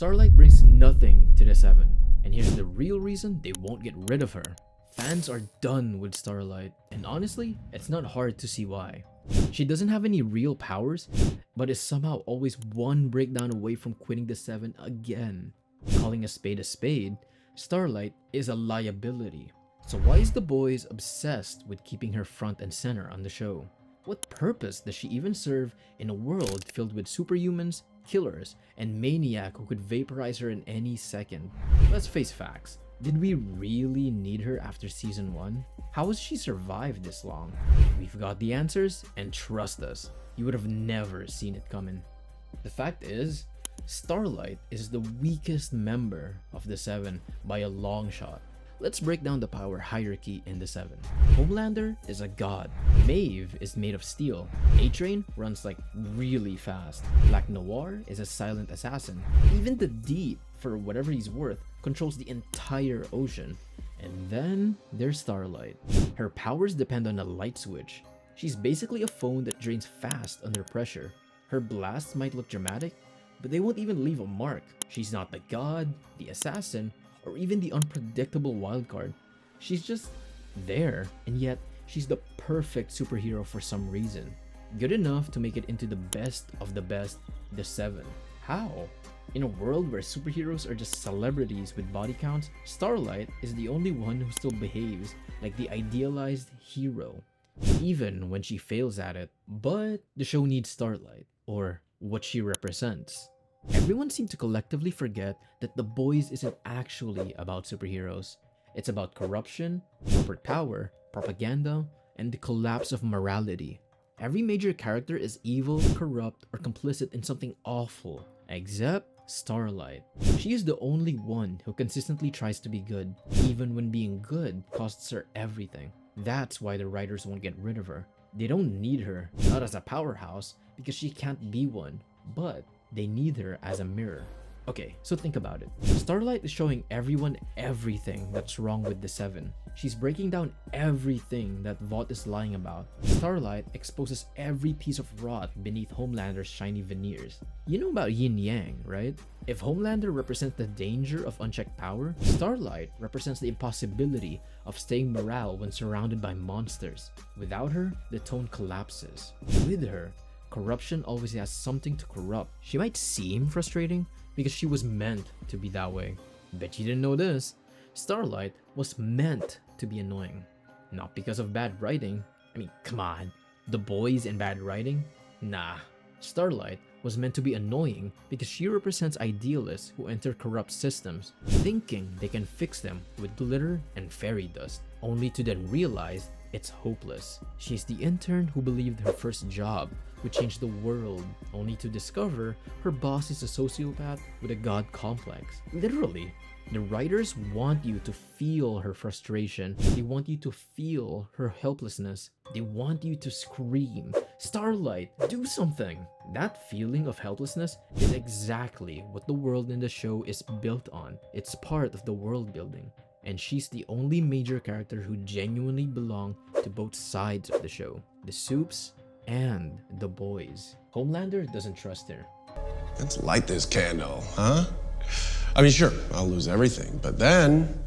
Starlight brings nothing to the Seven, and here's the real reason they won't get rid of her. Fans are done with Starlight, and honestly, it's not hard to see why. She doesn't have any real powers, but is somehow always one breakdown away from quitting the Seven again. Calling a spade, Starlight is a liability. So why is the boys obsessed with keeping her front and center on the show? What purpose does she even serve in a world filled with superhumans, killers, and maniac who could vaporize her in any second? Let's face facts. Did we really need her after season 1? How has she survived this long? We've got the answers, and trust us, you would have never seen it coming. The fact is, Starlight is the weakest member of the Seven by a long shot. Let's break down the power hierarchy in the Seven. Homelander is a god. Maeve is made of steel. A-Train runs like really fast. Black Noir is a silent assassin. Even the Deep, for whatever he's worth, controls the entire ocean. And then there's Starlight. Her powers depend on a light switch. She's basically a phone that drains fast under pressure. Her blasts might look dramatic, but they won't even leave a mark. She's not the god, the assassin, or even the unpredictable wildcard. She's just there, and yet she's the perfect superhero for some reason. Good enough to make it into the best of the best, the Seven. How? In a world where superheroes are just celebrities with body counts, Starlight is the only one who still behaves like the idealized hero, even when she fails at it. But the show needs Starlight, or what she represents. Everyone seemed to collectively forget that The Boys isn't actually about superheroes. It's about corruption, corporate power, propaganda, and the collapse of morality. Every major character is evil, corrupt, or complicit in something awful, except Starlight. She is the only one who consistently tries to be good, even when being good costs her everything. That's why the writers won't get rid of her. They don't need her, not as a powerhouse, because she can't be one, but they need her as a mirror. Okay, so think about it. Starlight is showing everyone everything that's wrong with the Seven. She's breaking down everything that Vought is lying about. Starlight exposes every piece of rot beneath Homelander's shiny veneers. You know about yin yang, right? If Homelander represents the danger of unchecked power, Starlight represents the impossibility of staying morale when surrounded by monsters. Without her, the tone collapses. With her, corruption always has something to corrupt. She might seem frustrating because she was meant to be that way. Bet you didn't know this. Starlight was meant to be annoying. Not because of bad writing. I mean, come on. The Boys and bad writing? Nah. Starlight was meant to be annoying because she represents idealists who enter corrupt systems, thinking they can fix them with glitter and fairy dust, only to then realize it's hopeless. She's the intern who believed her first job would change the world, only to discover her boss is a sociopath with a god complex. Literally, the writers want you to feel her frustration. They want you to feel her helplessness. They want you to scream, "Starlight, do something!" That feeling of helplessness is exactly what the world in the show is built on. It's part of the world building. And she's the only major character who genuinely belongs to both sides of the show. The Supes and the Boys. Homelander doesn't trust her. Let's light this candle, huh? I mean, sure, I'll lose everything, but then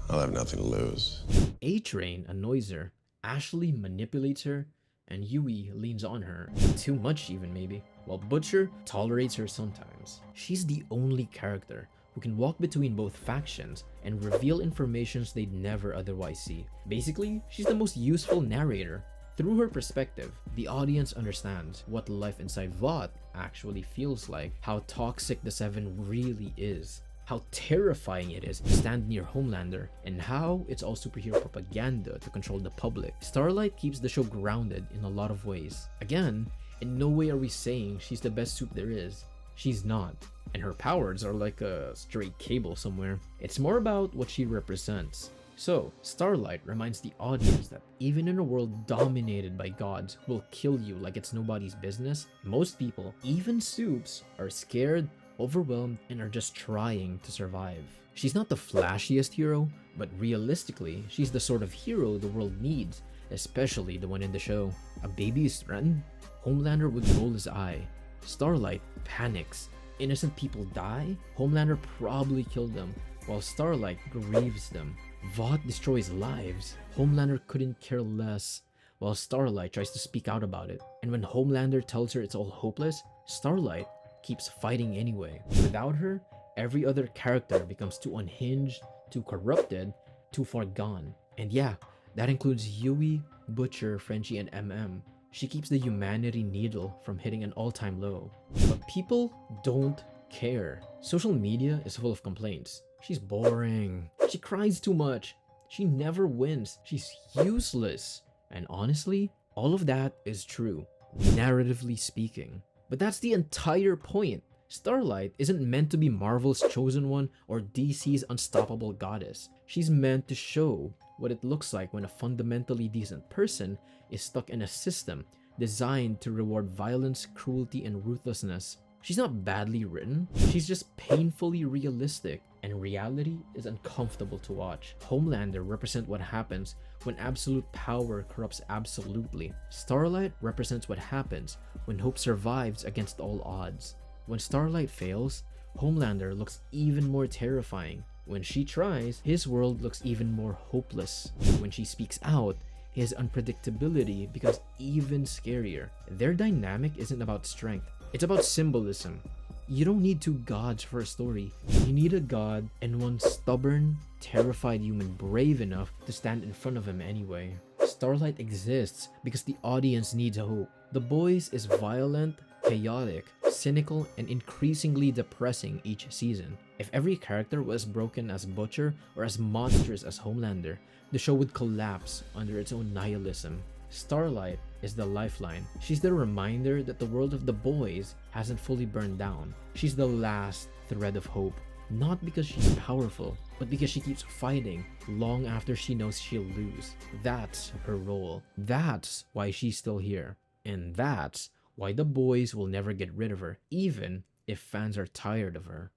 I'll have nothing to lose. A-Train annoys her, Ashley manipulates her, and Yui leans on her. Too much even, maybe. While Butcher tolerates her sometimes. She's the only character who can walk between both factions and reveal informations they'd never otherwise see. Basically, she's the most useful narrator. Through her perspective, the audience understands what life inside Vought actually feels like, how toxic the Seven really is, how terrifying it is to stand near Homelander, and how it's all superhero propaganda to control the public. Starlight keeps the show grounded in a lot of ways. Again, in no way are we saying she's the best supe there is. She's not, and her powers are like a stray cable somewhere. It's more about what she represents. So, Starlight reminds the audience that even in a world dominated by gods who will kill you like it's nobody's business, most people, even supes, are scared, overwhelmed, and are just trying to survive. She's not the flashiest hero, but realistically, she's the sort of hero the world needs, especially the one in the show. A baby is threatened? Homelander would roll his eye. Starlight panics. innocent people die, Homelander probably killed them, while Starlight grieves them. Vought destroys lives, Homelander couldn't care less, while Starlight tries to speak out about it. And when Homelander tells her it's all hopeless, Starlight keeps fighting anyway. Without her, every other character becomes too unhinged, too corrupted, too far gone. And yeah, that includes Yui, Butcher, Frenchie, and MM. She keeps the humanity needle from hitting an all-time low. But people don't care. Social media is full of complaints. She's boring. She cries too much. She never wins. She's useless. And honestly, all of that is true, narratively speaking. But that's the entire point. Starlight isn't meant to be Marvel's chosen one or DC's unstoppable goddess. She's meant to show what it looks like when a fundamentally decent person is stuck in a system designed to reward violence, cruelty, and ruthlessness. She's not badly written, she's just painfully realistic, and reality is uncomfortable to watch. Homelander represents what happens when absolute power corrupts absolutely. Starlight represents what happens when hope survives against all odds. When Starlight fails, Homelander looks even more terrifying. When she tries, his world looks even more hopeless. When she speaks out, his unpredictability becomes even scarier. Their dynamic isn't about strength, it's about symbolism. You don't need two gods for a story. You need a god and one stubborn, terrified human brave enough to stand in front of him anyway. Starlight exists because the audience needs hope. The Boys is violent, chaotic, cynical, and increasingly depressing each season. If every character was broken as Butcher or as monstrous as Homelander, the show would collapse under its own nihilism. Starlight is the lifeline. She's the reminder that the world of the Boys hasn't fully burned down. She's the last thread of hope. Not because she's powerful, but because she keeps fighting long after she knows she'll lose. That's her role. That's why she's still here. And that's why the Boys will never get rid of her, even if fans are tired of her.